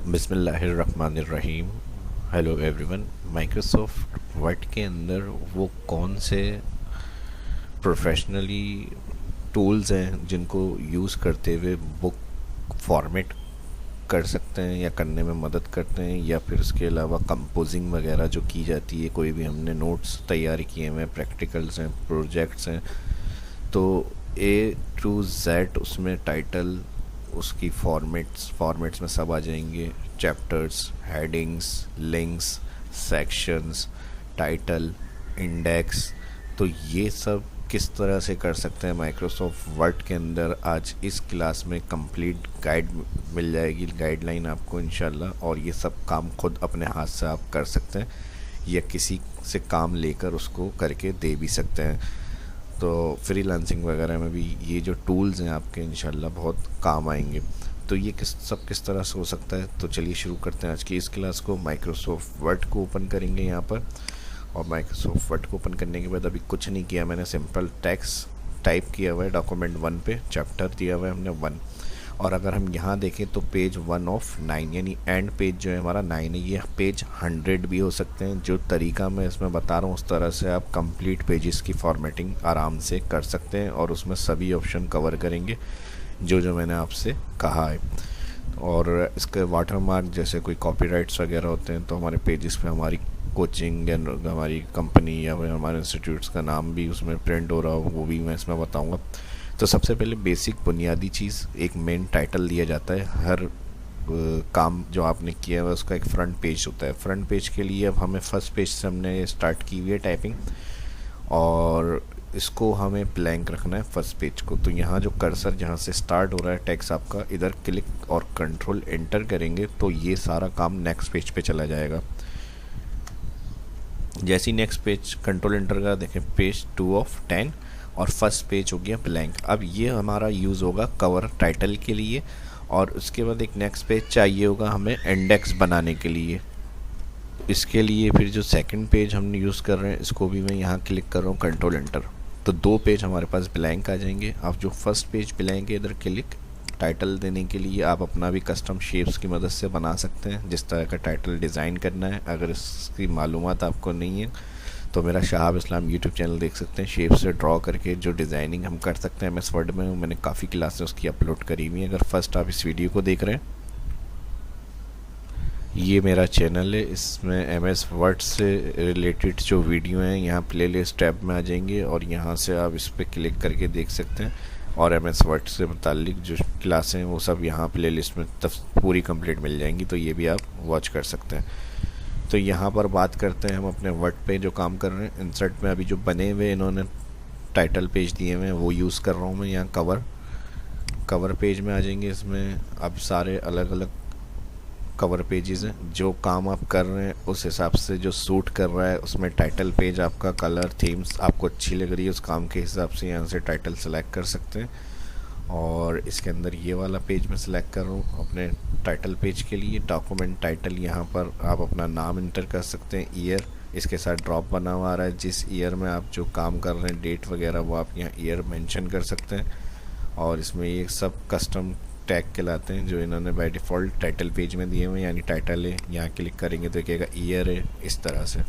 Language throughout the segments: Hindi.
बिस्मिल्लाहिर्रहमानिर्रहीम। Hello everyone. माइक्रोसॉफ्ट वर्ड के अंदर वो कौन से प्रोफेशनली टूल्स हैं जिनको यूज़ करते हुए बुक फॉर्मेट कर सकते हैं या करने में मदद करते हैं, या फिर उसके अलावा कंपोजिंग वगैरह जो की जाती है, कोई भी हमने नोट्स तैयार किए हुए हैं, प्रैक्टिकल्स हैं, प्रोजेक्ट्स हैं, तो ए टू जेड उसमें टाइटल, उसकी फॉर्मेट्स में सब आ जाएंगे। Chapters, headings, links, sections, title, index. तो ये सब किस तरह से कर सकते हैं माइक्रोसॉफ्ट वर्ड के अंदर, आज इस क्लास में कंप्लीट गाइड मिल जाएगी, गाइडलाइन आपको इंशाल्लाह। और ये सब काम खुद अपने हाथ से आप कर सकते हैं या किसी से काम लेकर उसको करके दे भी सकते हैं। तो फ्रीलांसिंग वगैरह में भी ये जो टूल्स हैं आपके इंशाल्लाह बहुत काम आएंगे। तो ये किस तरह से हो सकता है, तो चलिए शुरू करते हैं आज की इस क्लास को। माइक्रोसॉफ्ट वर्ड को ओपन करेंगे यहाँ पर, और माइक्रोसॉफ्ट वर्ड को ओपन करने के बाद अभी कुछ नहीं किया मैंने, सिंपल टेक्स्ट टाइप किया हुआ है डॉक्यूमेंट 1 पे, चैप्टर दिया हुआ है हमने 1। और अगर हम यहाँ देखें तो पेज 1 ऑफ 9, यानी एंड पेज जो है हमारा 9 है। ये पेज 100 भी हो सकते हैं। जो तरीका मैं इसमें बता रहा हूँ उस तरह से आप कंप्लीट पेजेस की फॉर्मेटिंग आराम से कर सकते हैं, और उसमें सभी ऑप्शन कवर करेंगे जो जो मैंने आपसे कहा है। और इसके वाटरमार्क जैसे कोई कॉपीराइट्स वगैरह होते हैं तो हमारे पेजेस पे हमारी कोचिंग या हमारी कंपनी या हमारे इंस्टीट्यूट्स का नाम भी उसमें प्रिंट हो रहा हो, वो भी मैं इसमें बताऊंगा। तो सबसे पहले बेसिक बुनियादी चीज़, एक मेन टाइटल दिया जाता है। हर काम जो आपने किया है उसका एक फ्रंट पेज होता है। फ्रंट पेज के लिए अब हमें फर्स्ट पेज से हमने स्टार्ट की हुई है टाइपिंग, और इसको हमें ब्लैंक रखना है फर्स्ट पेज को। तो यहाँ जो कर्सर जहाँ से स्टार्ट हो रहा है टेक्स्ट आपका, इधर क्लिक और कंट्रोल एंटर करेंगे तो ये सारा काम नेक्स्ट पेज पे चला जाएगा। जैसे ही नेक्स्ट पेज कंट्रोल एंटर का देखें, पेज 2 ऑफ 10 और फर्स्ट पेज हो गया ब्लैंक। अब ये हमारा यूज़ होगा कवर टाइटल के लिए, और उसके बाद एक नेक्स्ट पेज चाहिए होगा हमें इंडेक्स बनाने के लिए। इसके लिए फिर जो सेकंड पेज हम यूज़ कर रहे हैं, इसको भी मैं यहाँ क्लिक कर रहा हूँ, कंट्रोल एंटर, तो 2 पेज हमारे पास ब्लैंक आ जाएंगे। अब जो फर्स्ट पेज ब्लैंक है, इधर क्लिक, टाइटल देने के लिए आप अपना भी कस्टम शेप्स की मदद से बना सकते हैं जिस तरह का टाइटल डिज़ाइन करना है। अगर इसकी मालूमात आपको नहीं है तो मेरा शहाब इस्लाम यूट्यूब चैनल देख सकते हैं, शेप से ड्रॉ करके जो डिज़ाइनिंग हम कर सकते हैं MS वर्ड में, मैंने काफ़ी क्लासेस उसकी अपलोड करी हुई हैं। अगर फर्स्ट आप इस वीडियो को देख रहे हैं, ये मेरा चैनल है, इसमें MS वर्ड से रिलेटेड जो वीडियो हैं यहाँ प्लेलिस्ट टैब में आ जाएंगे, और यहाँ से आप इस पर क्लिक करके देख सकते हैं। और MS वर्ड से मुतालिक जो क्लासें हैं वो सब यहाँ प्लेलिस्ट में पूरी कंप्लीट मिल जाएंगी, तो ये भी आप वॉच कर सकते हैं। तो यहाँ पर बात करते हैं हम अपने वर्ड पे जो काम कर रहे हैं। इंसर्ट में अभी जो बने हुए इन्होंने टाइटल पेज दिए हुए हैं वो यूज़ कर रहा हूँ मैं। यहाँ कवर पेज में आ जाएंगे। इसमें अब सारे अलग अलग कवर पेजेस हैं। जो काम आप कर रहे हैं उस हिसाब से जो सूट कर रहा है उसमें टाइटल पेज आपका कलर थीम्स आपको अच्छी लग रही है उस काम के हिसाब से यहाँ से टाइटल सेलेक्ट कर सकते हैं। और इसके अंदर ये वाला पेज मैं सिलेक्ट कर रहा हूँ अपने टाइटल पेज के लिए। डॉक्यूमेंट टाइटल, यहाँ पर आप अपना नाम इंटर कर सकते हैं, ईयर, इसके साथ ड्रॉप बना हुआ आ रहा है जिस ईयर में आप जो काम कर रहे हैं, डेट वगैरह, वो आप यहाँ ईयर मेंशन कर सकते हैं। और इसमें ये सब कस्टम टैग कहलाते हैं जो इन्होंने बाय डिफ़ॉल्ट टाइटल पेज में दिए हुए हैं। यानी टाइटल है, यहाँ क्लिक करेंगे तो कहेगा ईयर है, इस तरह से।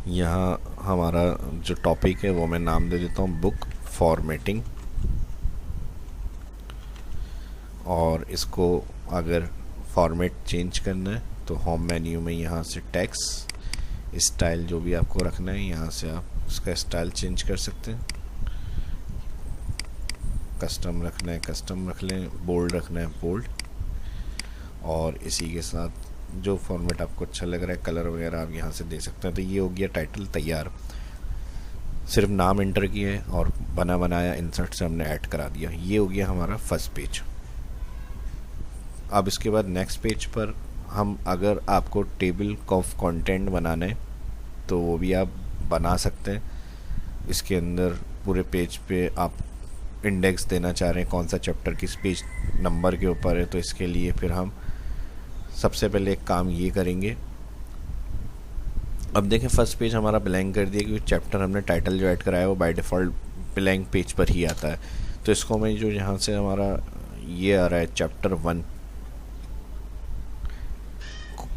यहाँ हमारा जो टॉपिक है वो मैं नाम दे देता हूँ बुक फॉर्मेटिंग, और इसको अगर फॉर्मेट चेंज करना है तो होम मेन्यू में यहाँ से टेक्स्ट स्टाइल जो भी आपको रखना है यहाँ से आप उसका स्टाइल चेंज कर सकते हैं। कस्टम रखना है कस्टम रख लें, बोल्ड रखना है बोल्ड, और इसी के साथ जो फॉर्मेट आपको अच्छा लग रहा है कलर वगैरह आप यहाँ से दे सकते हैं। तो ये हो गया टाइटल तैयार, सिर्फ नाम इंटर किया है और बना बनाया इंसर्ट से हमने ऐड करा दिया। ये हो गया हमारा फर्स्ट पेज। अब इसके बाद नेक्स्ट पेज पर हम, अगर आपको टेबल ऑफ कंटेंट बनाना है तो वो भी आप बना सकते हैं। इसके अंदर पूरे पेज पे आप इंडेक्स देना चाह रहे हैं कौन सा चैप्टर किस पेज नंबर के ऊपर है, तो इसके लिए फिर हम सबसे पहले एक काम ये करेंगे। अब देखें फर्स्ट पेज हमारा ब्लैंक कर दिया क्योंकि चैप्टर हमने टाइटल जो ऐड कराया है वो बाय डिफ़ॉल्ट ब्लैंक पेज पर ही आता है। तो इसको मैं जो यहाँ से हमारा ये आ रहा है चैप्टर 1।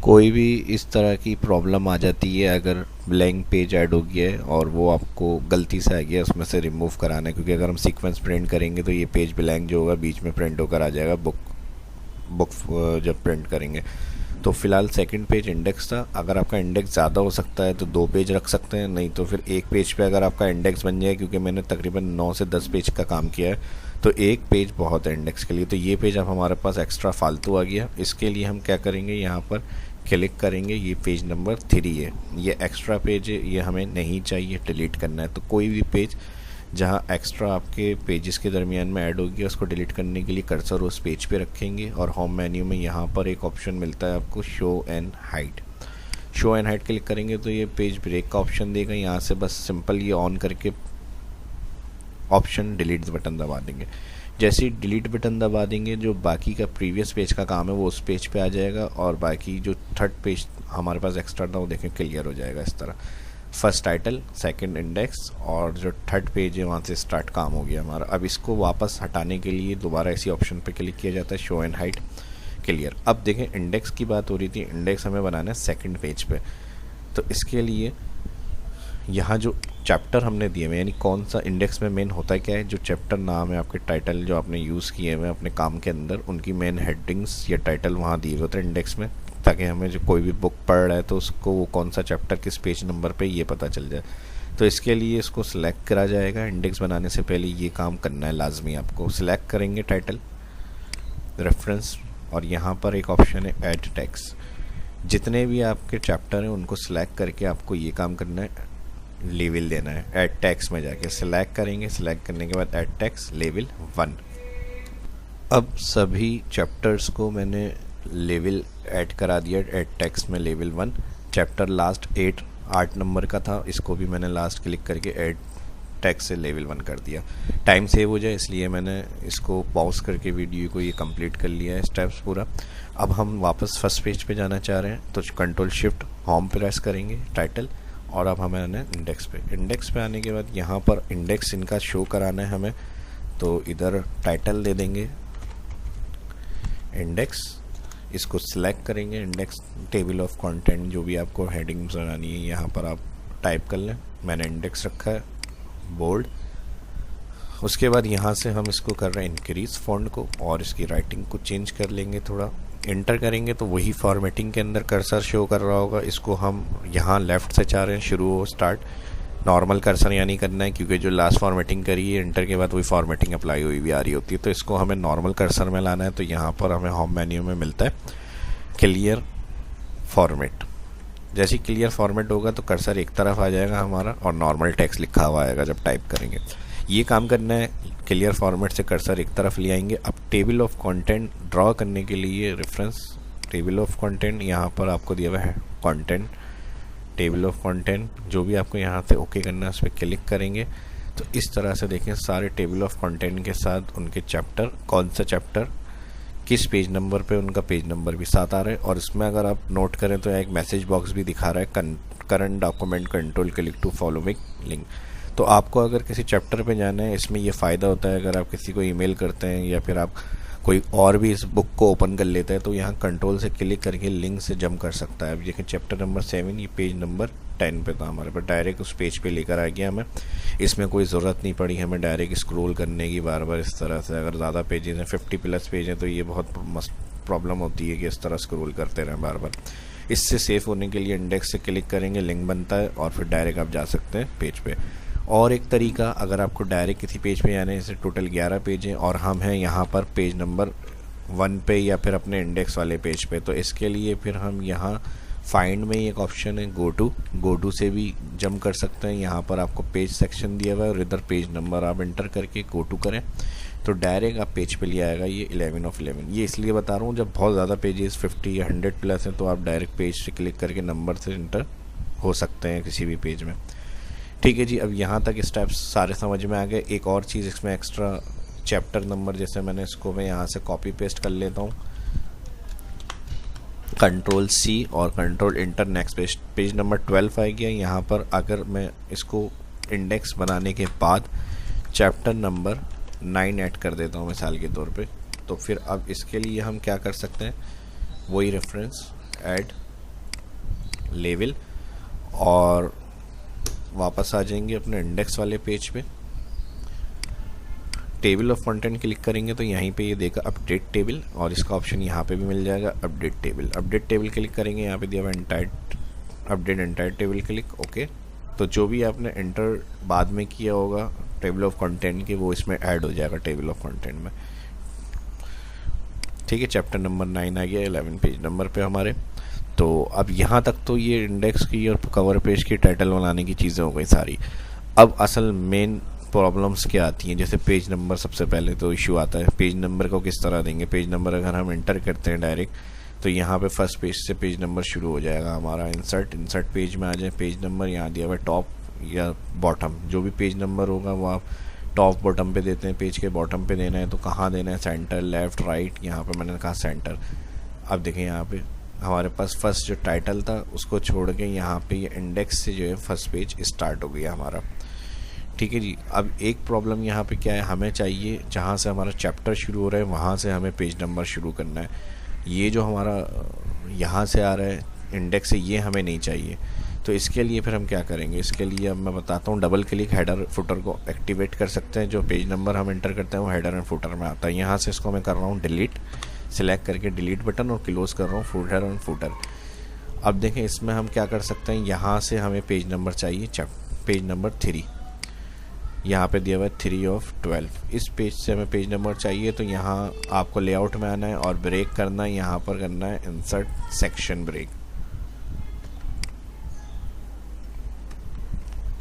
कोई भी इस तरह की प्रॉब्लम आ जाती है अगर ब्लैंक पेज ऐड हो गया है और वो आपको गलती से आ गया, उसमें से रिमूव कराना है, क्योंकि अगर हम सीक्वेंस प्रिंट करेंगे तो ये पेज ब्लैंक जो होगा बीच में प्रिंट होकर आ जाएगा बुक जब प्रिंट करेंगे। तो फिलहाल सेकंड पेज इंडेक्स था। अगर आपका इंडेक्स ज़्यादा हो सकता है तो 2 पेज रख सकते हैं, नहीं तो फिर एक पेज पे अगर आपका इंडेक्स बन जाए, क्योंकि मैंने तकरीबन 9 से 10 पेज का काम किया है, तो एक पेज बहुत है इंडेक्स के लिए। तो ये पेज अब हमारे पास एक्स्ट्रा फालतू आ गया। इसके लिए हम क्या करेंगे, यहाँ पर क्लिक करेंगे, ये पेज नंबर 3 है, ये एक्स्ट्रा पेज है, ये हमें नहीं चाहिए, डिलीट करना है। तो कोई भी पेज जहाँ एक्स्ट्रा आपके पेजेस के दरमियान में ऐड होगी, उसको डिलीट करने के लिए कर्सर उस पेज पे रखेंगे और होम मेन्यू में यहाँ पर एक ऑप्शन मिलता है आपको show and hide. Show and hide click करेंगे तो ये पेज ब्रेक का ऑप्शन देगा। यहाँ से बस सिंपल ये ऑन करके ऑप्शन डिलीट बटन दबा देंगे। जैसे ही डिलीट बटन दबा देंगे, जो बाकी का प्रीवियस पेज का काम है वो उस पेज पे आ जाएगा और बाकी जो थर्ड पेज हमारे पास एक्स्ट्रा था वो देखें क्लियर हो जाएगा इस तरह। फर्स्ट टाइटल, सेकंड इंडेक्स और जो थर्ड पेज है वहाँ से स्टार्ट काम हो गया हमारा। अब इसको वापस हटाने के लिए दोबारा इसी ऑप्शन पे क्लिक किया जाता है, शो एंड हाइड, क्लियर। अब देखें इंडेक्स की बात हो रही थी, इंडेक्स हमें बनाना है सेकंड पेज पे। तो इसके लिए यहाँ जो चैप्टर हमने दिए हुए, यानी कौन सा इंडेक्स में मेन होता है क्या है, जो चैप्टर नाम है, आपके टाइटल जो आपने यूज़ किए हुए अपने काम के अंदर, उनकी मेन हेडिंग्स या टाइटल वहाँ दिए होते हैं इंडेक्स में, ताकि हमें जो कोई भी बुक पढ़ रहा है तो उसको वो कौन सा चैप्टर किस पेज नंबर पे ये पता चल जाए। तो इसके लिए इसको सिलेक्ट करा जाएगा। इंडेक्स बनाने से पहले ये काम करना है लाजमी आपको। सिलेक्ट करेंगे टाइटल, रेफरेंस और यहाँ पर एक ऑप्शन है ऐड टेक्स्ट। जितने भी आपके चैप्टर हैं उनको सिलेक्ट करके आपको ये काम करना है, लेवल देना है। ऐड टेक्स्ट में जाके सिलेक्ट करेंगे, सिलेक्ट करने के बाद ऐड टेक्स्ट लेवल 1। अब सभी चैप्टर्स को मैंने लेवल ऐड करा दिया ऐड टेक्स्ट में लेवल 1। चैप्टर लास्ट 8 नंबर का था, इसको भी मैंने लास्ट क्लिक करके ऐड टेक्स्ट से लेवल 1 कर दिया। टाइम सेव हो जाए इसलिए मैंने इसको पॉज करके वीडियो को ये कंप्लीट कर लिया है स्टेप्स पूरा। अब हम वापस फर्स्ट पेज पे जाना चाह रहे हैं तो कंट्रोल शिफ्ट होम प्रेस करेंगे, टाइटल, और अब हमें आना है इंडेक्स पे आने के बाद यहाँ पर इंडेक्स इनका शो कराना है हमें, तो इधर टाइटल दे देंगे इंडेक्स, इसको सिलेक्ट करेंगे, इंडेक्स टेबल ऑफ कंटेंट जो भी आपको हेडिंग्स बनानी है यहाँ पर आप टाइप कर लें। मैंने इंडेक्स रखा है बोल्ड। उसके बाद यहाँ से हम इसको कर रहे हैं इंक्रीज फॉन्ट को और इसकी राइटिंग को चेंज कर लेंगे थोड़ा। इंटर करेंगे तो वही फॉर्मेटिंग के अंदर कर्सर शो कर रहा होगा, इसको हम यहाँ लेफ़्ट से चाह रहे हैं शुरू हो, स्टार्ट नॉर्मल कर्सर यानी करना है, क्योंकि जो लास्ट फॉर्मेटिंग करी है इंटर के बाद वही फॉर्मेटिंग अप्लाई हुई भी आ रही होती है। तो इसको हमें नॉर्मल कर्सर में लाना है, तो यहाँ पर हमें होम मेन्यू में मिलता है क्लियर फॉर्मेट। जैसे ही क्लियर फॉर्मेट होगा तो कर्सर एक तरफ आ जाएगा हमारा और नॉर्मल टेक्स्ट लिखा हुआ आएगा जब टाइप करेंगे। ये काम करना है, क्लियर फॉर्मेट से कर्सर एक तरफ ले आएंगे। अब टेबल ऑफ कंटेंट ड्रॉ करने के लिए रेफरेंस टेबल ऑफ कंटेंट यहाँ पर आपको दिया हुआ है, कंटेंट टेबल ऑफ कंटेंट जो भी आपको यहाँ से ओके करना है उस पर क्लिक करेंगे। तो इस तरह से देखें सारे टेबल ऑफ कंटेंट के साथ उनके चैप्टर, कौन सा चैप्टर किस पेज नंबर पे, उनका पेज नंबर भी साथ आ रहा है। और इसमें अगर आप नोट करें तो एक मैसेज बॉक्स भी दिखा रहा है, current document control click to following link. तो आपको अगर किसी चैप्टर पे जाना है, इसमें ये फ़ायदा होता है अगर आप किसी को ईमेल करते हैं या फिर आप कोई और भी इस बुक को ओपन कर लेता है तो यहाँ कंट्रोल से क्लिक करके लिंक से जंप कर सकता है। अब देखिए चैप्टर नंबर 7 ये पेज नंबर 10 पे था हमारे पर, डायरेक्ट उस पेज पे लेकर आ गया हमें। इसमें कोई ज़रूरत नहीं पड़ी हमें डायरेक्ट स्क्रॉल करने की बार बार इस तरह से। अगर ज़्यादा पेजेस हैं 50+ पेज हैं तो ये बहुत प्रॉब्लम होती है कि इस तरह स्क्रॉल करते रहें बार बार। इससे सेफ होने के लिए इंडेक्स से क्लिक करेंगे, लिंक बनता है और फिर डायरेक्ट आप जा सकते हैं पेज पे। और एक तरीका, अगर आपको डायरेक्ट किसी पेज पे जाना है, जैसे टोटल 11 पेज हैं और हम हैं यहाँ पर पेज नंबर 1 पे या फिर अपने इंडेक्स वाले पेज पे, तो इसके लिए फिर हम यहाँ फाइंड में एक ऑप्शन है गो टू से भी जंप कर सकते हैं। यहाँ पर आपको पेज सेक्शन दिया हुआ है और इधर पेज नंबर आप एंटर करके गो टू करें तो डायरेक्ट आप पेज पे ले आएगा ये 11 of 11। ये इसलिए बता रहा हूँ जब बहुत ज़्यादा पेजेस 50 या 100+ हैं तो आप डायरेक्ट पेज से क्लिक करके नंबर से एंटर हो सकते हैं किसी भी पेज में। ठीक है जी, अब यहाँ तक स्टेप्स सारे समझ में आ गए। एक और चीज़ इसमें एक्स्ट्रा, चैप्टर नंबर जैसे मैंने इसको मैं यहाँ से कॉपी पेस्ट कर लेता हूँ, कंट्रोल C और control inter, next page number 12 आ गया। यहाँ पर अगर मैं इसको इंडेक्स बनाने के बाद चैप्टर नंबर 9 ऐड कर देता हूँ मिसाल के तौर पे, तो फिर अब इसके लिए हम क्या कर सकते हैं, वही रेफरेंस ऐड लेवल, और वापस आ जाएंगे अपने इंडेक्स वाले पेज पे। टेबल ऑफ कंटेंट क्लिक करेंगे तो यहीं पे ये देगा अपडेट टेबल, और इसका ऑप्शन यहाँ पे भी मिल जाएगा update table. Update table click करेंगे, यहाँ पे दिया हुआ entire update entire table click, okay. तो जो भी आपने एंटर बाद में किया होगा टेबल ऑफ कंटेंट के, वो इसमें ऐड हो जाएगा टेबल ऑफ कंटेंट में, ठीक है। चैप्टर नंबर 9 आ गया 11 पेज नंबर पे हमारे। तो अब यहाँ तक तो ये इंडेक्स की और कवर पेज की टाइटल बनाने की चीज़ें हो गई सारी। अब असल मेन प्रॉब्लम्स क्या आती हैं, जैसे पेज नंबर सबसे पहले तो इशू आता है, पेज नंबर को किस तरह देंगे। पेज नंबर अगर हम एंटर करते हैं डायरेक्ट, तो यहाँ पे फर्स्ट पेज से पेज नंबर शुरू हो जाएगा हमारा। इंसर्ट पेज में आ जाए, पेज नंबर यहाँ दिया हुआ टॉप या बॉटम, जो भी पेज नंबर होगा वो आप टॉप बॉटम पे देते हैं। पेज के बॉटम पे देना है तो कहाँ देना है, सेंटर, लेफ्ट, राइट। यहाँ पे मैंने कहा सेंटर। अब देखें यहाँ पे हमारे पास फर्स्ट जो टाइटल था उसको छोड़ के यहाँ पे ये इंडेक्स से जो है फर्स्ट पेज स्टार्ट हो गया हमारा, ठीक है जी। अब एक प्रॉब्लम यहाँ पे क्या है, हमें चाहिए जहाँ से हमारा चैप्टर शुरू हो रहा है वहाँ से हमें पेज नंबर शुरू करना है। ये जो हमारा यहाँ से आ रहा है इंडेक्स से, ये हमें नहीं चाहिए। तो इसके लिए फिर हम क्या करेंगे, इसके लिए अब मैं बताता हूँ। डबल क्लिक हेडर फुटर को एक्टिवेट कर सकते हैं। जो पेज नंबर हम एंटर करते हैं वो हेडर एंड फुटर में आता है। यहाँ से इसको मैं कर रहा हूँ डिलीट, सिलेक्ट करके डिलीट बटन, और क्लोज कर रहा हूँ फुटर एंड फुटर। अब देखें इसमें हम क्या कर सकते हैं, यहाँ से हमें पेज नंबर चाहिए, पेज नंबर 3, यहाँ पे दिया हुआ है 3 of 12। इस पेज से हमें पेज नंबर चाहिए, तो यहाँ आपको लेआउट में आना है और ब्रेक करना है। यहाँ पर करना है इंसर्ट सेक्शन ब्रेक।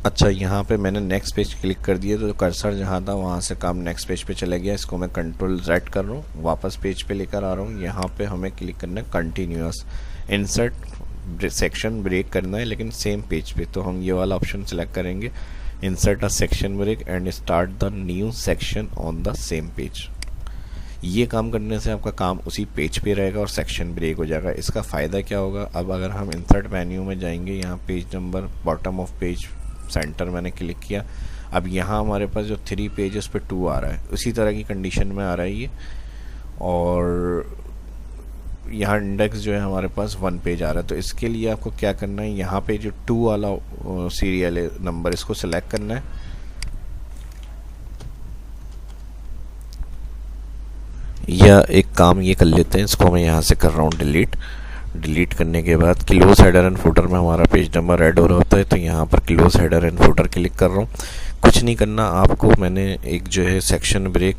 अच्छा, यहाँ पे मैंने नेक्स्ट पेज क्लिक कर दिया तो कर्सर जहाँ था वहाँ से काम नेक्स्ट पेज पे चला गया। इसको मैं कंट्रोल Z कर रहा हूँ, वापस पेज पे लेकर आ रहा हूँ। यहाँ पे हमें क्लिक करना है कंटिन्यूअस, इंसर्ट सेक्शन ब्रेक करना है, लेकिन सेम पेज पे। तो हम ये वाला ऑप्शन सेलेक्ट करेंगे, insert a section break and start the new section on the same page. ये काम करने से आपका काम उसी पेज पे रहेगा और सेक्शन ब्रेक हो जाएगा। इसका फ़ायदा क्या होगा, अब अगर हम इंसर्ट मेन्यू में जाएंगे, यहाँ page number bottom of page centre मैंने क्लिक किया। अब यहाँ हमारे पास जो 3 पेज उस पर 2 आ रहा है, उसी तरह की कंडीशन में आ रहा है ये। और यहाँ इंडेक्स जो है हमारे पास 1 पेज आ रहा है। तो इसके लिए आपको क्या करना है, यहाँ पे जो 2 वाला सीरियल नंबर इसको सेलेक्ट करना है, या एक काम ये कर लेते हैं, इसको मैं यहाँ से कर रहा हूँ डिलीट करने के बाद क्लोज हेडर एंड फुटर में हमारा पेज नंबर ऐड हो रहा होता है। तो यहाँ पर close header and footer click कर रहा हूँ। कुछ नहीं करना आपको, मैंने एक जो है सेक्शन ब्रेक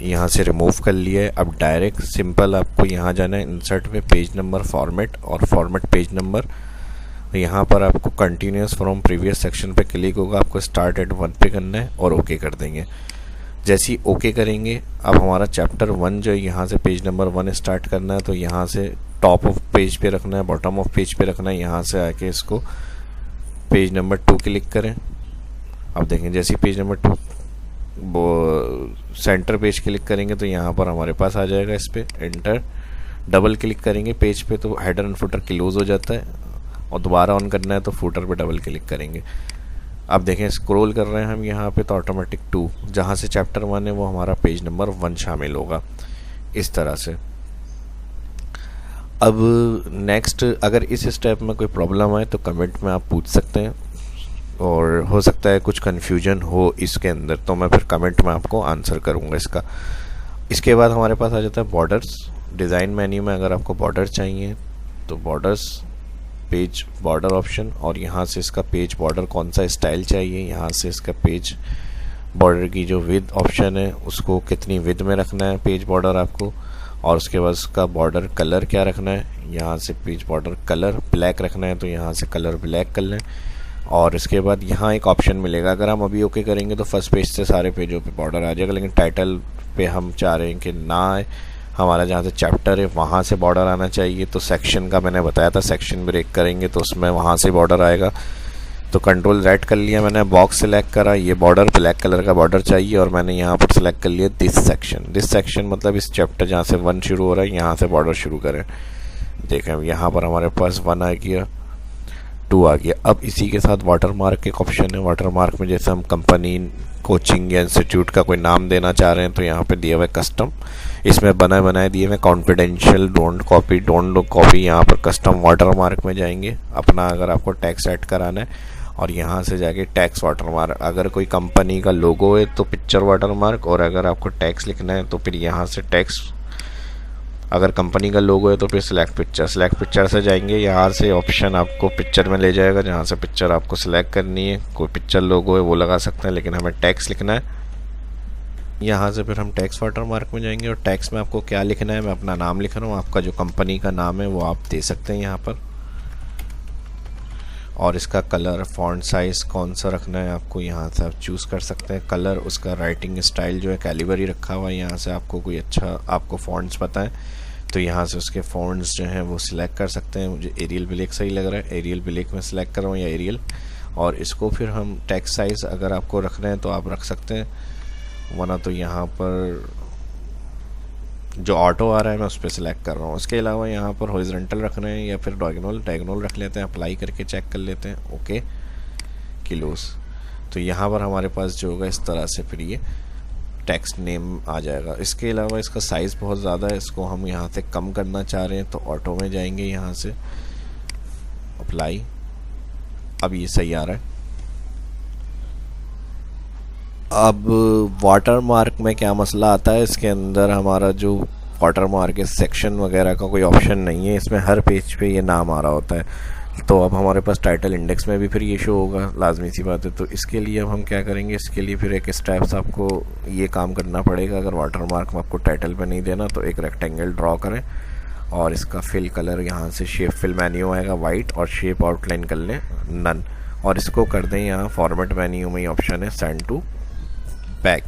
यहाँ से रिमूव कर लिया है। अब डायरेक्ट सिंपल आपको यहाँ जाना है इंसर्ट में पेज नंबर फॉर्मेट, और फॉर्मेट पेज नंबर। यहाँ पर आपको कंटिन्यूस फ्रॉम प्रीवियस सेक्शन पे क्लिक होगा, आपको स्टार्ट एट 1 पे करना है और ओके कर देंगे। जैसे ही ओके करेंगे, अब हमारा चैप्टर 1 जो है यहाँ से पेज नंबर 1 स्टार्ट करना है। तो यहाँ से टॉप ऑफ पेज पे रखना है, बॉटम ऑफ पेज पे रखना है। यहाँ से आके इसको पेज नंबर 2 क्लिक करें। अब देखें जैसे ही पेज नंबर 2 वो सेंटर पेज क्लिक करेंगे तो यहाँ पर हमारे पास आ जाएगा। इस पर एंटर डबल क्लिक करेंगे पेज पे तो हेडर एंड फुटर क्लोज हो जाता है, और दोबारा ऑन करना है तो फुटर पे डबल क्लिक करेंगे। अब देखें स्क्रॉल कर रहे हैं हम यहाँ पे तो ऑटोमेटिक 2 जहाँ से चैप्टर 1 है वो हमारा पेज नंबर 1 शामिल होगा, इस तरह से। अब नेक्स्ट, अगर इस स्टेप में कोई प्रॉब्लम आए तो कमेंट में आप पूछ सकते हैं, और हो सकता है कुछ कन्फ्यूजन हो इसके अंदर, तो मैं फिर कमेंट में आपको आंसर करूँगा इसका। इसके बाद हमारे पास आ जाता है बॉर्डर्स। डिज़ाइन मेन्यू में अगर आपको बॉर्डर चाहिए तो बॉर्डर्स, पेज बॉर्डर ऑप्शन, और यहाँ से इसका पेज बॉर्डर कौन सा स्टाइल चाहिए, यहाँ से इसका पेज बॉर्डर की जो विद ऑप्शन है उसको कितनी विद में रखना है पेज बॉर्डर आपको, और उसके बाद उसका बॉर्डर कलर क्या रखना है। यहाँ से पेज बॉर्डर कलर ब्लैक रखना है तो यहाँ से कलर ब्लैक कर लें। और इसके बाद यहाँ एक ऑप्शन मिलेगा, अगर हम अभी ओके करेंगे तो फर्स्ट पेज से सारे पेजों पे बॉर्डर आ जाएगा, लेकिन टाइटल पे हम चाह रहे हैं कि ना आए, हमारा जहाँ से चैप्टर है वहाँ से बॉर्डर आना चाहिए। तो सेक्शन का मैंने बताया था, सेक्शन ब्रेक करेंगे तो उसमें वहाँ से बॉर्डर आएगा। तो कंट्रोल Z कर लिया मैंने, बॉक्स सेलेक्ट करा, ये बॉर्डर ब्लैक कलर का बॉर्डर चाहिए, और मैंने यहाँ पर सेलेक्ट कर लिया दिस सेक्शन मतलब इस चैप्टर जहाँ से 1 शुरू हो रहा है यहाँ से बॉर्डर शुरू करें। देखें यहाँ पर हमारे पास 1 आ गया, 2 आ गया। अब इसी के साथ वाटर मार्क एक ऑप्शन है। वाटर मार्क में जैसे हम कंपनी, कोचिंग या इंस्टीट्यूट का कोई नाम देना चाह रहे हैं तो यहाँ पे दिया हुआ है कस्टम। इसमें बनाए बनाए दिए हुए कॉन्फिडेंशियल, डोंट कॉपी। यहाँ पर कस्टम वाटरमार्क में जाएंगे अपना, अगर आपको टैक्स ऐड कराना है, और यहाँ से जाके टैक्स वाटरमार्क। अगर कोई कंपनी का लोगो है तो पिक्चर वाटरमार्क, और अगर आपको टैक्स लिखना है तो फिर यहाँ से टैक्स। अगर कंपनी का लोगो है तो फिर सिलेक्ट पिक्चर से जाएंगे, यहाँ से ऑप्शन आपको पिक्चर में ले जाएगा, जहाँ से पिक्चर आपको सिलेक्ट करनी है। कोई पिक्चर लोगो है वो लगा सकते हैं, लेकिन हमें टैक्स लिखना है। यहाँ से फिर हम टैक्स वाटरमार्क में जाएंगे, और टैक्स में आपको क्या लिखना है, मैं अपना नाम लिख रहा हूँ, आपका जो कंपनी का नाम है वो आप दे सकते हैं यहाँ पर। और इसका कलर, फॉन्ट साइज़ कौन सा रखना है आपको, यहाँ से आप चूज़ कर सकते हैं। कलर, उसका राइटिंग स्टाइल जो है कैलिबरी रखा हुआ है, यहाँ से आपको कोई अच्छा आपको फ़ॉन्ट्स पता है तो यहाँ से उसके फ़ॉन्ट्स जो हैं वो सिलेक्ट कर सकते हैं। मुझे एरियल ब्लैक सही लग रहा है, एरियल ब्लैक में सिलेक्ट कर रहा हूँ, या एरियल। और इसको फिर हम टेक्स्ट साइज़ अगर आपको रखना है तो आप रख सकते हैं, वरना तो यहाँ पर जो ऑटो आ रहा है मैं उस पर सिलेक्ट कर रहा हूँ। उसके अलावा यहाँ पर हॉरिजॉन्टल रखना है या फिर डायगोनल रख लेते हैं, अप्लाई करके चेक कर लेते हैं। Okay, close. तो यहाँ पर हमारे पास जो होगा इस तरह से फिर ये टेक्स्ट नेम आ जाएगा। इसके अलावा इसका साइज़ बहुत ज़्यादा है, इसको हम यहाँ से कम करना चाह रहे हैं तो ऑटो में जाएंगे, यहाँ से अप्लाई। अब ये सही आ रहा है। अब वाटर मार्क में क्या मसला आता है, इसके अंदर हमारा जो वाटर मार्क है सेक्शन वगैरह का कोई ऑप्शन नहीं है, इसमें हर पेज पे ये नाम आ रहा होता है। तो अब हमारे पास टाइटल इंडेक्स में भी फिर ये शो होगा, लाजमी सी बात है। तो इसके लिए अब हम क्या करेंगे, इसके लिए फिर एक स्टेप्स आपको ये काम करना पड़ेगा। अगर वाटर मार्क में आपको टाइटल पे नहीं देना तो एक रेक्टेंगल ड्रॉ करें, और इसका फिल कलर यहाँ से शेप फिल मेन्यू आएगा वाइट, और शेप आउटलाइन कर लें नन, और इसको कर दें यहाँ फॉर्मेट मेन्यू में ही ऑप्शन है send to back.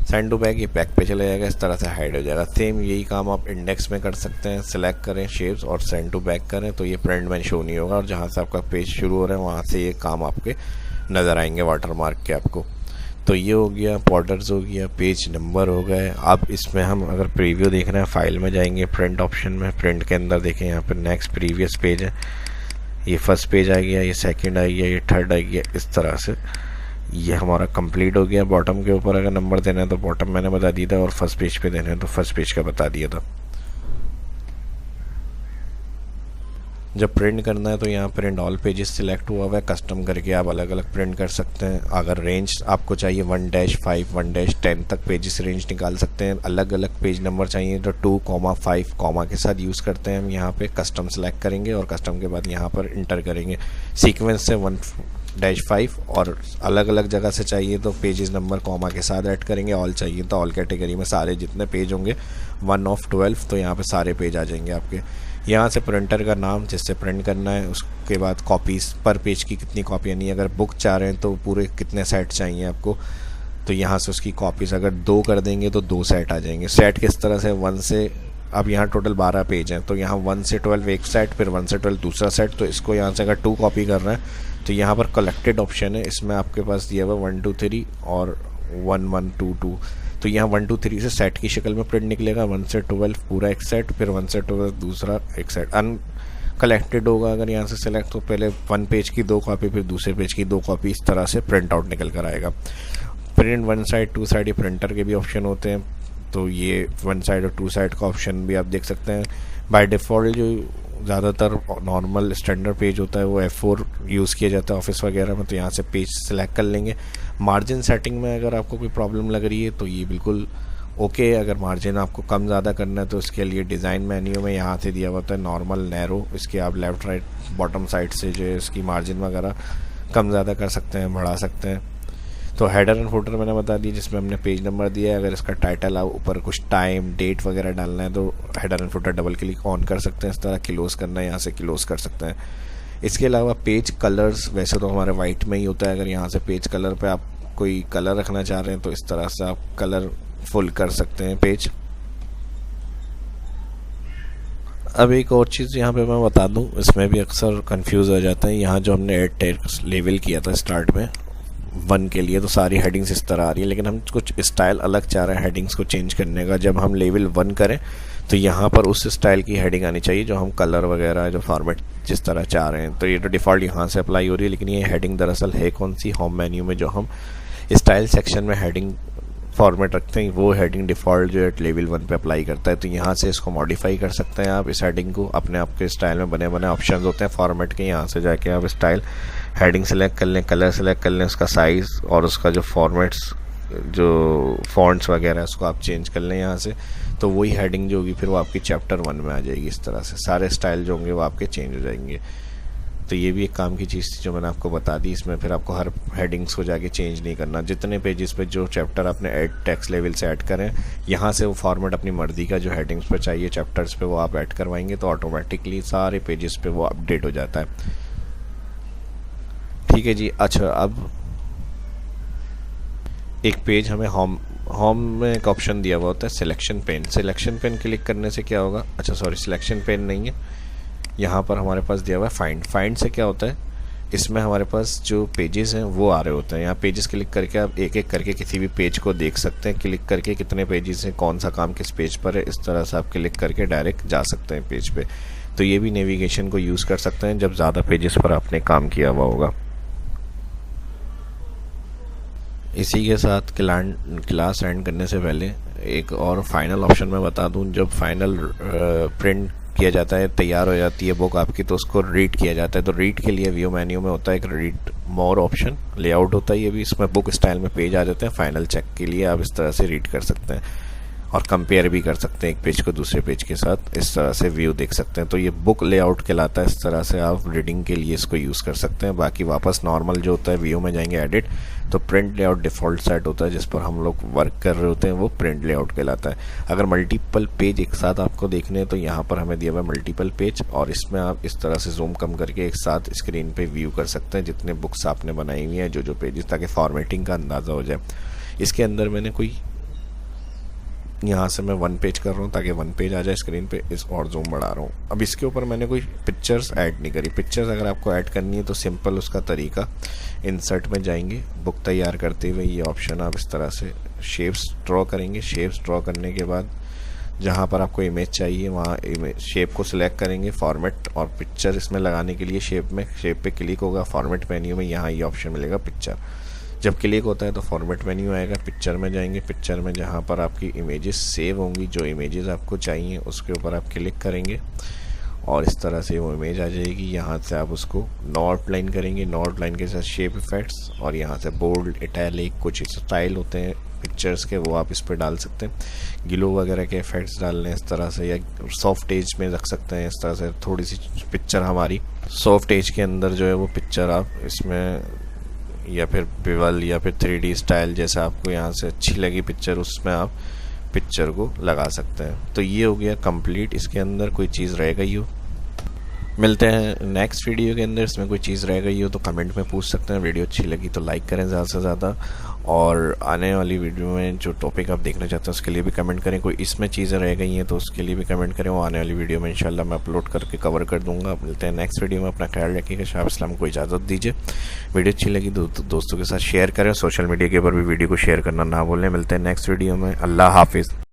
Send to back, ये बैक पे चला जाएगा, इस तरह से हाइड हो जाएगा। सेम यही काम आप इंडेक्स में कर सकते हैं, सिलेक्ट करें शेप्स और सेंड टू बैक करें तो ये प्रिंट में शो नहीं होगा, और जहाँ से आपका पेज शुरू हो रहा है वहाँ से ये काम आपके नज़र आएंगे वाटर मार्क के आपको। तो ये हो गया, बॉर्डर्स हो गया, पेज नंबर हो गए। अब इसमें हम अगर प्रीव्यू देख रहे हैं, फाइल में जाएंगे, प्रिंट ऑप्शन में, प्रिंट के अंदर देखें यहाँ पर नेक्स्ट प्रीवियस पेज है, ये फर्स्ट पेज आ गया, ये सेकंड आ गया, ये थर्ड आ गया। इस तरह से ये हमारा कंप्लीट हो गया। बॉटम के ऊपर अगर नंबर देना है तो बॉटम मैंने बता दिया था, और फर्स्ट पेज पे देना है तो फर्स्ट पेज का बता दिया था। जब प्रिंट करना है तो यहाँ प्रिंट ऑल पेजेस सिलेक्ट हुआ हुआ है, कस्टम करके आप अलग अलग प्रिंट कर सकते हैं। अगर रेंज आपको चाहिए 1-5 1-10 तक पेजेस रेंज निकाल सकते हैं। अलग अलग पेज नंबर चाहिए तो 2, 5 के साथ यूज़ करते हैं हम। यहाँ पे कस्टम सेलेक्ट करेंगे और कस्टम के बाद यहाँ पर इंटर करेंगे सीक्वेंस से 1-5, और अलग अलग जगह से चाहिए तो पेजेस नंबर कॉमा के साथ ऐड करेंगे। ऑल चाहिए तो ऑल कैटेगरी में सारे जितने पेज होंगे 1/12 तो यहाँ पे सारे पेज आ जाएंगे आपके। यहाँ से प्रिंटर का नाम जिससे प्रिंट करना है, उसके बाद कॉपीज़ पर पेज की कितनी कॉपी, यानी अगर बुक चाह रहे हैं तो पूरे कितने सेट चाहिए आपको, तो यहाँ से उसकी कॉपीज़ अगर 2 कर देंगे तो 2 सेट आ जाएंगे। सेट किस तरह से 1 से, अब यहाँ टोटल 12 पेज हैं तो यहाँ 1 से 12 एक सेट, फिर 1 से 12 दूसरा सेट। तो इसको यहाँ से अगर 2 कॉपी कर रहे हैं तो यहाँ पर कलेक्टेड ऑप्शन है, इसमें आपके पास दिया हुआ 1 2 3 और 1 1 2 2। तो यहाँ 1 2 3 से सेट की शक्ल में प्रिंट निकलेगा, 1 से 12 पूरा एक सेट, फिर 1 से 12 दूसरा एक सेट। कलेक्टेड होगा अगर यहाँ से सेलेक्ट, तो पहले 1 पेज की 2 कॉपी, फिर दूसरे पेज की 2 कॉपी, इस तरह से प्रिंट आउट निकल कर आएगा। प्रिंट 1 साइड 2 साइड, ये प्रिंटर के भी ऑप्शन होते हैं, तो ये 1 साइड और 2 साइड का ऑप्शन भी आप देख सकते हैं। बाय डिफ़ॉल्ट जो ज़्यादातर नॉर्मल स्टैंडर्ड पेज होता है वो F4 यूज़ किया जाता है ऑफिस वगैरह में, तो यहाँ से पेज सेलेक्ट कर लेंगे। मार्जिन सेटिंग में अगर आपको कोई प्रॉब्लम लग रही है तो ये बिल्कुल ओके। अगर मार्जिन आपको कम ज़्यादा करना है तो इसके लिए डिज़ाइन मेन्यू में यहाँ से दिया होता है नॉर्मल नैरो, इसके आप लेफ़्ट राइट बॉटम साइड से जो है इसकी मार्जिन वगैरह कम ज़्यादा कर सकते हैं, बढ़ा सकते हैं। तो हेडर एंड फुटर मैंने बता दी जिसमें हमने पेज नंबर दिया है। अगर इसका टाइटल आप ऊपर कुछ टाइम डेट वगैरह डालना है तो header and footer double click on कर सकते हैं। इस तरह क्लोज करना है यहाँ से क्लोज कर सकते हैं। इसके अलावा पेज कलर्स वैसे तो हमारे वाइट में ही होता है, अगर यहाँ से पेज कलर पे आप कोई कलर रखना चाह रहे हैं तो इस तरह से आप कलर फुल कर सकते हैं पेज। अब एक और चीज़ यहाँ पे मैं बता दूँ, इसमें भी अक्सर कंफ्यूज हो जाता है। यहाँ जो हमने एड टेक्स्ट लेवल किया था स्टार्ट में 1 के लिए, तो सारी हेडिंग्स इस तरह आ रही है, लेकिन हम कुछ स्टाइल अलग चाह रहे हैं हेडिंग्स को चेंज करने का। जब हम लेवल 1 करें तो यहाँ पर उस स्टाइल की हेडिंग आनी चाहिए जो हम कलर वगैरह जो फॉर्मेट जिस तरह चाह रहे हैं। तो ये तो डिफ़ॉल्ट यहाँ से अप्लाई हो रही है, लेकिन ये हेडिंग दरअसल है कौन सी, होम मेन्यू में जो हम स्टाइल सेक्शन में हेडिंग फॉर्मेट रखते हैं वो हेडिंग डिफ़ॉल्ट जो है लेवल 1 पे अप्लाई करता है। तो यहाँ से इसको मॉडिफाई कर सकते हैं आप, इस हेडिंग को अपने आपके स्टाइल में बने ऑप्शंस होते हैं फॉर्मेट के। यहाँ से जाके आप स्टाइल हेडिंग सेलेक्ट कर लें, कलर सेलेक्ट कर लें, उसका साइज़ और उसका जो फॉर्मेट्स जो फॉन्ट्स वगैरह उसको आप चेंज कर लें यहाँ से। तो वही हेडिंग जो होगी फिर वो आपकी चैप्टर 1 में आ जाएगी। इस तरह से सारे स्टाइल जो होंगे वो आपके चेंज हो जाएंगे। तो ये भी एक काम की चीज़ थी जो मैंने आपको बता दी। इसमें फिर आपको हर हेडिंग्स को जाके चेंज नहीं करना, जितने पेजेस पे जो चैप्टर आपने ऐड टेक्स्ट लेवल से ऐड करें यहाँ से वो फॉर्मेट अपनी मर्जी का जो हेडिंग्स पे चाहिए चैप्टर्स पे वो आप ऐड करवाएंगे तो ऑटोमेटिकली सारे पेजेस पे वो अपडेट हो जाता है। ठीक है जी। अच्छा, अब एक पेज हमें होम में एक ऑप्शन दिया हुआ होता है selection pen. Selection pen click करने से क्या होगा, अच्छा सॉरी सिलेक्शन पेन नहीं है, यहाँ पर हमारे पास दिया हुआ है फाइंड। फाइंड से क्या होता है, इसमें हमारे पास जो पेजेस हैं वो आ रहे होते हैं। यहाँ पेजेस क्लिक करके आप एक एक करके किसी भी पेज को देख सकते हैं, क्लिक करके कितने पेजेस हैं, कौन सा काम किस पेज पर है, इस तरह से आप क्लिक करके डायरेक्ट जा सकते हैं पेज पे। तो ये भी नेविगेशन को यूज़ कर सकते हैं जब ज़्यादा पेजेस पर आपने काम किया हुआ होगा। इसी के साथ क्लास एंड करने से पहले एक और फाइनल ऑप्शन मैं बता दूं। जब फाइनल प्रिंट किया जाता है, तैयार हो जाती है बुक आपकी, तो उसको रीड किया जाता है। तो रीड के लिए व्यू मेन्यू में होता है एक रीड मोर ऑप्शन, लेआउट होता है ये भी, इसमें बुक स्टाइल में पेज आ जाते हैं। फाइनल चेक के लिए आप इस तरह से रीड कर सकते हैं और कंपेयर भी कर सकते हैं एक पेज को दूसरे पेज के साथ, इस तरह से व्यू देख सकते हैं। तो ये बुक लेआउट कहलाता है। इस तरह से आप रीडिंग के लिए इसको यूज़ कर सकते हैं। बाकी वापस नॉर्मल जो होता है व्यू में जाएंगे एडिट, तो प्रिंट लेआउट डिफ़ॉल्ट सेट होता है जिस पर हम लोग वर्क कर रहे होते हैं, वो प्रिंट लेआउट कहलाता है। अगर मल्टीपल पेज एक साथ आपको देखने हैं तो यहाँ पर हमें दिया हुआ है मल्टीपल पेज, और इसमें आप इस तरह से जूम कम करके एक साथ स्क्रीन पे व्यू कर सकते हैं जितने बुक्स आपने बनाई हुई हैं, जो पेजेस, ताकि फॉर्मेटिंग का अंदाज़ा हो जाए। इसके अंदर मैंने कोई यहाँ से मैं 1 पेज कर रहा हूँ ताकि 1 पेज आ जाए स्क्रीन पे, इस और जूम बढ़ा रहा हूँ। अब इसके ऊपर मैंने कोई पिक्चर्स ऐड नहीं करी। पिक्चर्स अगर आपको ऐड करनी है तो सिंपल उसका तरीका, इंसर्ट में जाएंगे, बुक तैयार करते हुए ये ऑप्शन आप इस तरह से शेप्स ड्रॉ करेंगे। शेप्स ड्रॉ करने के बाद जहाँ पर आपको इमेज चाहिए वहाँ इमेज शेप को सिलेक्ट करेंगे, फॉर्मेट, और पिक्चर इसमें लगाने के लिए शेप पे क्लिक होगा। फॉर्मेट मेन्यू में यहाँ ये ऑप्शन मिलेगा पिक्चर। जब क्लिक होता है तो फॉर्मेट मेन्यू आएगा, पिक्चर में जाएंगे। पिक्चर में जहाँ पर आपकी इमेजेस सेव होंगी, जो इमेजेस आपको चाहिए उसके ऊपर आप क्लिक करेंगे और इस तरह से वो इमेज आ जाएगी। यहाँ से आप उसको नो आउटलाइन करेंगे, नो आउटलाइन के साथ शेप इफेक्ट्स, और यहाँ से बोल्ड, इटैलिक, कुछ स्टाइल होते हैं पिक्चर्स के, वो आप इस पर डाल सकते हैं। ग्लो वगैरह के इफेक्ट्स डालने इस तरह से, या सॉफ्ट एज में रख सकते हैं इस तरह से। थोड़ी सी पिक्चर हमारी सॉफ्ट एज के अंदर जो है वो पिक्चर आप इसमें, या फिर बिवल या फिर 3D स्टाइल जैसा आपको यहाँ से अच्छी लगी पिक्चर, उसमें आप पिक्चर को लगा सकते हैं। तो ये हो गया कंप्लीट। इसके अंदर कोई चीज़ रह गई हो, मिलते हैं नेक्स्ट वीडियो के अंदर। इसमें कोई चीज़ रह गई हो तो कमेंट में पूछ सकते हैं। वीडियो अच्छी लगी तो लाइक करें ज़्यादा से ज़्यादा, और आने वाली वीडियो में जो टॉपिक आप देखना चाहते हैं उसके लिए भी कमेंट करें। कोई इसमें चीज़ें रह गई हैं तो उसके लिए भी कमेंट करें, वो आने वाली वीडियो में इंशाल्लाह मैं अपलोड करके कवर कर दूंगा। मिलते हैं नेक्स्ट वीडियो में। अपना ख्याल रखिएगा। शाह इस्लाम को इजाज़त दीजिए। वीडियो अच्छी लगी तो दोस्तों के साथ शेयर करें। सोशल मीडिया के ऊपर भी वीडियो को शेयर करना ना भूलें। मिलते हैं नेक्स्ट वीडियो में। अल्लाह हाफिज़।